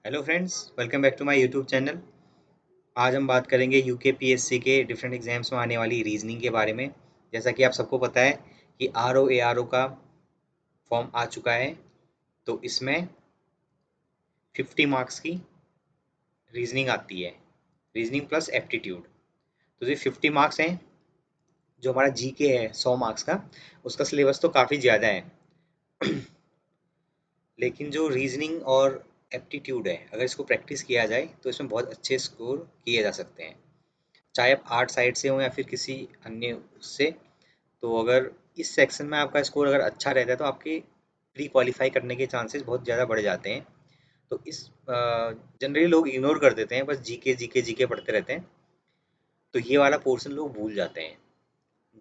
Hello friends, welcome back to my YouTube channel. आज हम बात करेंगे यूके पीएससी के डिफरेंट एग्जाम्स में आने वाली रीजनिंग के बारे में। जैसा कि आप सबको पता है कि आर ओ का फॉर्म आ चुका है, तो इसमें 50 मार्क्स की रीजनिंग आती है, रीजनिंग प्लस एप्टीट्यूड। तो ये 50 मार्क्स हैं। जो हमारा जीके है 100 मार्क्स का, उसका सिलेबस तो काफ़ी ज़्यादा है। लेकिन जो रीजनिंग और एप्टीट्यूड है, अगर इसको प्रैक्टिस किया जाए तो इसमें बहुत अच्छे स्कोर किए जा सकते हैं, चाहे आप आर्ट साइड से हो या फिर किसी अन्य उससे। तो अगर इस सेक्शन में आपका स्कोर अगर अच्छा रहता है तो आपके प्री क्वालिफाई करने के चांसेस बहुत ज़्यादा बढ़ जाते हैं। तो इस जनरली लोग इग्नोर कर देते हैं, बस जीके जीके जीके पढ़ते रहते हैं, तो ये वाला पोर्शन लोग भूल जाते हैं।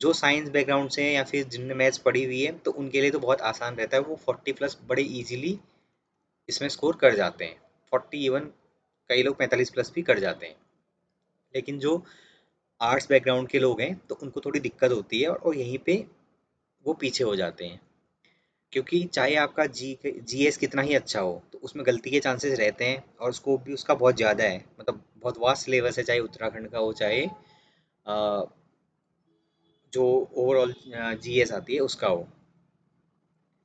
जो साइंस बैकग्राउंड से हैं या फिर जिनने मैथ्स पढ़ी हुई है, तो उनके लिए तो बहुत आसान रहता है, वो 40 प्लस बड़े इजीली इसमें स्कोर कर जाते हैं। 40, इवन कई लोग 45 प्लस भी कर जाते हैं। लेकिन जो आर्ट्स बैकग्राउंड के लोग हैं तो उनको थोड़ी दिक्कत होती है, और यहीं पे वो पीछे हो जाते हैं। क्योंकि चाहे आपका जीएस कितना ही अच्छा हो, तो उसमें गलती के चांसेस रहते हैं, और स्कोप भी उसका बहुत ज़्यादा है, मतलब बहुत वास्ट सिलेबस है, चाहे उत्तराखंड का हो, चाहे अ, जो ओवरऑल जीएस आती है उसका हो।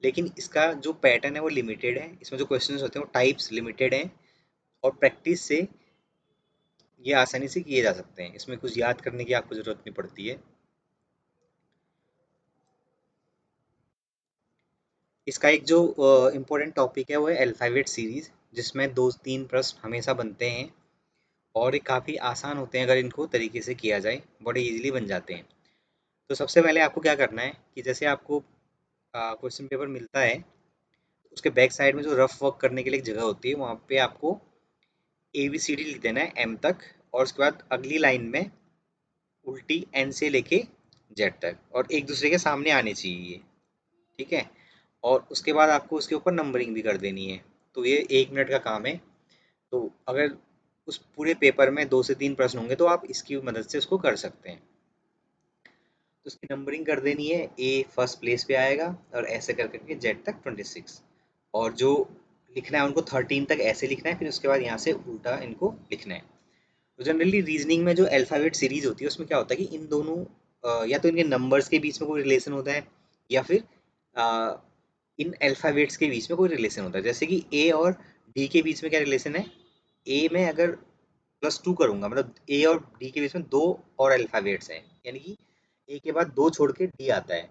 लेकिन इसका जो पैटर्न है वो लिमिटेड है, इसमें जो क्वेश्चंस होते हैं वो टाइप्स लिमिटेड हैं, और प्रैक्टिस से ये आसानी से किए जा सकते हैं। इसमें कुछ याद करने की आपको ज़रूरत नहीं पड़ती है। इसका एक जो इम्पोर्टेंट टॉपिक है वो है अल्फ़ाबेट सीरीज़, जिसमें 2-3 प्रश्न हमेशा बनते हैं, और ये काफ़ी आसान होते हैं। अगर इनको तरीके से किया जाए, बड़े ईज़िली बन जाते हैं। तो सबसे पहले आपको क्या करना है कि जैसे आपको क्वेश्चन पेपर मिलता है, उसके बैक साइड में जो रफ वर्क करने के लिए एक जगह होती है, वहाँ पे आपको ABCD लिख देना है M तक, और उसके बाद अगली लाइन में उल्टी N से लेके Z तक, और एक दूसरे के सामने आने चाहिए ये, ठीक है। और उसके बाद आपको उसके ऊपर नंबरिंग भी कर देनी है। तो ये 1 मिनट का काम है। तो अगर उस पूरे पेपर में 2 से 3 प्रश्न होंगे, तो आप इसकी मदद से उसको कर सकते हैं। तो उसकी नंबरिंग कर देनी है, ए फर्स्ट प्लेस पे आएगा, और ऐसे कर करके जेड तक 26, और जो लिखना है उनको 13 तक ऐसे लिखना है, फिर उसके बाद यहाँ से उल्टा इनको लिखना है। तो जनरली रीजनिंग में जो अल्फ़ाबेट सीरीज होती है, उसमें क्या होता है कि इन दोनों या तो इनके नंबर्स के बीच में कोई रिलेशन होता है, या फिर अ, इन अल्फ़ाबेट्स के बीच में कोई रिलेशन होता है। जैसे कि ए और डी के बीच में क्या रिलेशन है, ए में अगर +2 करूँगा, मतलब ए और डी के बीच में 2 और अल्फ़ाबेट्स हैं, यानी कि ए के बाद 2 छोड़ के डी आता है।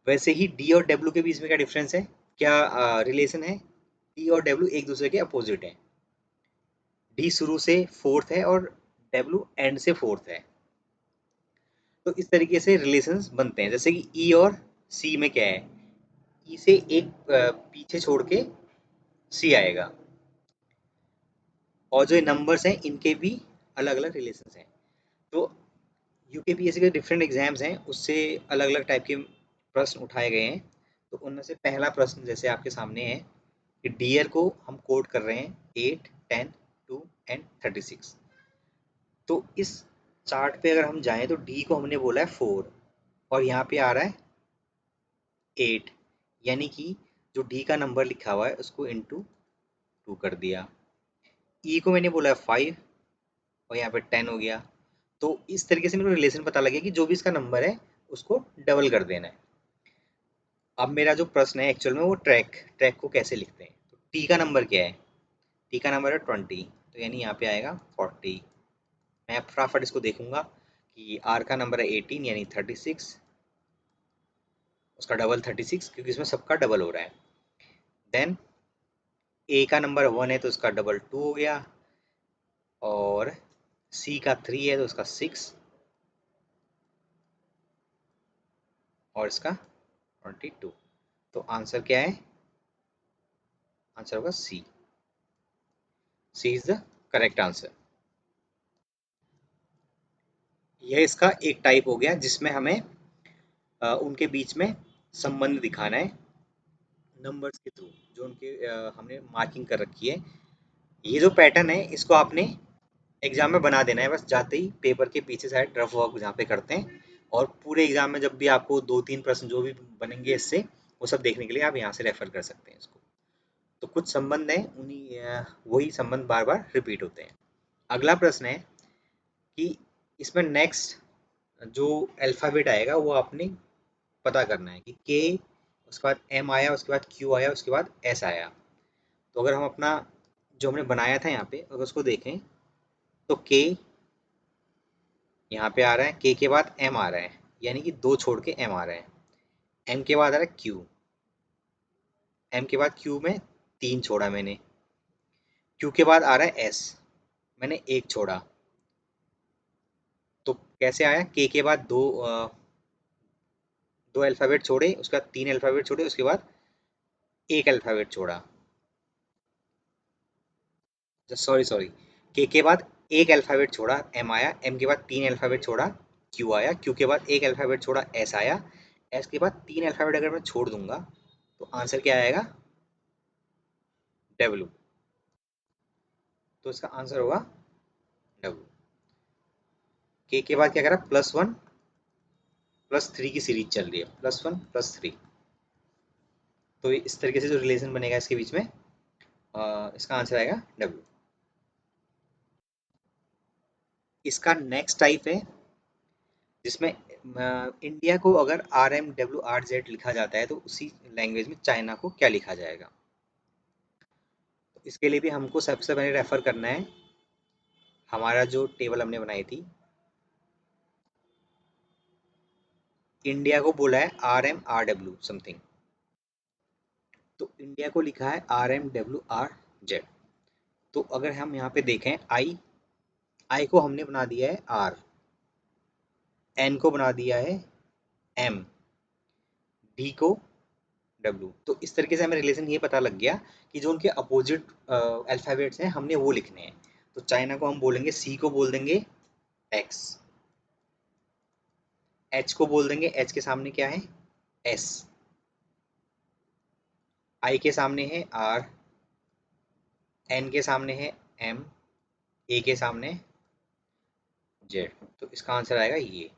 वैसे ही डी और डब्ल्यू के बीच में क्या डिफरेंस है, क्या रिलेशन है, डी और डब्ल्यू एक दूसरे के अपोजिट हैं। डी शुरू से फोर्थ है, और डब्ल्यू एंड से फोर्थ है। तो इस तरीके से रिलेशंस बनते हैं। जैसे कि ई और सी में क्या है, ई से एक पीछे छोड़ के सी आएगा, और जो नंबर्स हैं इनके भी अलग अलग रिलेशंस हैं। तो यूकेपीएससी के डिफरेंट एग्जाम्स हैं, उससे अलग अलग टाइप के प्रश्न उठाए गए हैं। तो उनमें से पहला प्रश्न जैसे आपके सामने है कि डियर को हम कोड कर रहे हैं 8, 10, 2 एंड 36। तो इस चार्ट पे अगर हम जाएं तो डी को हमने बोला है 4, और यहाँ पे आ रहा है 8, यानी कि जो डी का नंबर लिखा हुआ है उसको इंटू 2 कर दिया। ई को मैंने बोला है 5, और यहाँ पे 10 हो गया। तो इस तरीके से मेरे को रिलेशन पता लगे कि जो भी इसका नंबर है उसको डबल कर देना है। अब मेरा जो प्रश्न है एक्चुअल में वो ट्रैक ट्रैक को कैसे लिखते हैं। तो टी का नंबर क्या है, टी का नंबर है 20, तो यानी यहाँ पे आएगा 40। मैं फटाफट इसको देखूंगा कि आर का नंबर है 18, यानी 36, उसका डबल 36, क्योंकि इसमें सबका डबल हो रहा है। देन ए का नंबर 1 है तो उसका डबल 2 हो गया, और सी का 3 है तो उसका 6, और इसका 22। तो आंसर क्या है, आंसर होगा सी। सी इज द करेक्ट आंसर। यह इसका एक टाइप हो गया जिसमें हमें उनके बीच में संबंध दिखाना है नंबर्स के थ्रू, जो उनके हमने मार्किंग कर रखी है। ये जो पैटर्न है इसको आपने एग्जाम में बना देना है, बस जाते ही पेपर के पीछे साइड रफ वर्क जहाँ पे करते हैं, और पूरे एग्जाम में जब भी आपको 2-3 प्रश्न जो भी बनेंगे इससे, वो सब देखने के लिए आप यहाँ से रेफर कर सकते हैं इसको। तो कुछ संबंध हैं, उन्हीं वही संबंध बार बार रिपीट होते हैं। अगला प्रश्न है कि इसमें नेक्स्ट जो अल्फ़ाबेट आएगा वो आपने पता करना है कि के, उसके बाद एम आया, उसके बाद क्यू आया, उसके बाद एस आया। तो अगर हम अपना जो हमने बनाया था यहाँ पे अगर उसको देखें तो के यहाँ पे आ रहा है, के के बाद एम आ रहा है, यानी कि दो छोड़ के एम आ रहा है। एम के बाद आ रहा है क्यू, एम के बाद क्यू में तीन छोड़ा मैंने। क्यू के बाद आ रहा है एस, मैंने एक छोड़ा। तो कैसे आया, के बाद दो अल्फ़ाबेट छोड़े, उसके बाद तीन अल्फ़ाबेट छोड़े, उसके बाद एक अल्फ़ाबेट छोड़ा। सॉरी सॉरी, के बाद एक अल्फ़ाबेट छोड़ा, एम आया, एम के बाद तीन अल्फ़ाबेट छोड़ा, क्यू आया, क्यू के बाद एक अल्फ़ाबेट छोड़ा, एस आया, एस के बाद तीन अल्फ़ाबेट अगर मैं छोड़ दूंगा तो आंसर क्या आएगा, डब्ल्यू। तो इसका आंसर होगा डब्ल्यू। के बाद क्या करा, प्लस वन प्लस थ्री की सीरीज चल रही है, प्लस वन प्लस थ्री। तो इस तरीके से जो रिलेशन बनेगा इसके बीच में, इसका आंसर आएगा डब्ल्यू। इसका नेक्स्ट टाइप है जिसमें इंडिया को अगर RMWRZ लिखा जाता है तो उसी लैंग्वेज में चाइना को क्या लिखा जाएगा। तो इसके लिए भी हमको सबसे पहले रेफर करना है हमारा जो टेबल हमने बनाई थी। इंडिया को बोला है RMRW समथिंग, तो इंडिया को लिखा है RMWRZ। तो अगर हम यहाँ पे देखें, आई को हमने बना दिया है आर, एन को बना दिया है एम, डी को डब्ल्यू। तो इस तरीके से हमें रिलेशन ये पता लग गया कि जो उनके अपोजिट अल्फ़ाबेट्स हैं हमने वो लिखने हैं। तो चाइना को हम बोलेंगे, सी को बोल देंगे एक्स, एच को बोल देंगे, एच के सामने क्या है एस, आई के सामने है आर, एन के सामने है एम, ए के सामने जेड। तो इसका आंसर आएगा ये।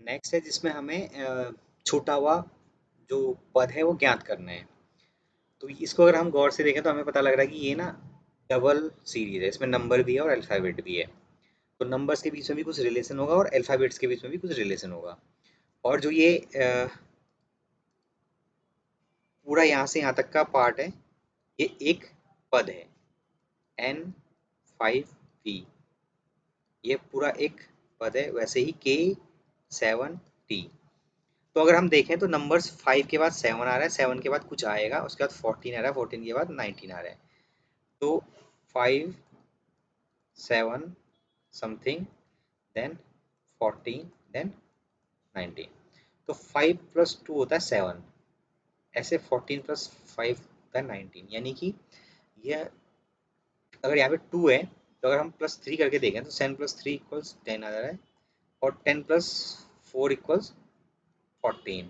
नेक्स्ट है जिसमें हमें छोटा हुआ जो पद है वो ज्ञात करना है। तो इसको अगर हम गौर से देखें तो हमें पता लग रहा है कि ये ना डबल सीरीज है, इसमें नंबर भी है और अल्फ़ाबेट भी है। तो नंबर्स के बीच में भी कुछ रिलेशन होगा और अल्फ़ाबेट्स के बीच में भी कुछ रिलेशन होगा। और जो ये पूरा यहाँ से यहाँ तक का पार्ट है, ये एक पद है N5V, ये पूरा एक पद है। वैसे ही K7T। तो अगर हम देखें तो नंबर्स 5 के बाद 7 आ रहा है, 7 के बाद कुछ आएगा, उसके बाद 14 आ रहा है, 14 के बाद 19 आ रहा है। तो 5 7 समथिंग, देन 14, देन 19। तो 5 प्लस 2 होता है 7, ऐसे 14 प्लस 5 होता है 19। यानी कि यह अगर यहाँ पे 2 है तो अगर हम प्लस 3 करके देखें तो 7 प्लस 3 इक्वल्स 10 आ रहा है, और 10 प्लस 4 इक्वल्स 14।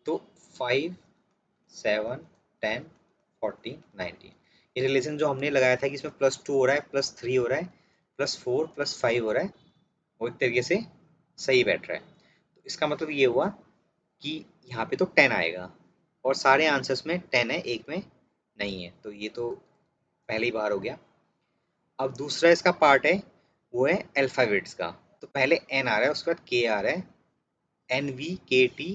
तो 5 7 10 14 19, ये रिलेशन जो हमने लगाया था कि इसमें प्लस 2 हो रहा है, प्लस 3 हो रहा है, प्लस 4 प्लस 5 हो रहा है, वो एक तरीके से सही बैठ रहा है। तो इसका मतलब ये हुआ कि यहाँ पे तो 10 आएगा, और सारे आंसर्स में 10 है, एक में नहीं है, तो ये तो पहले ही बार हो गया। अब दूसरा इसका पार्ट है वो है अल्फ़ाबेट्स का। तो पहले एन आ रहा है, उसके बाद के आ रहा है, NVKTEPNBN।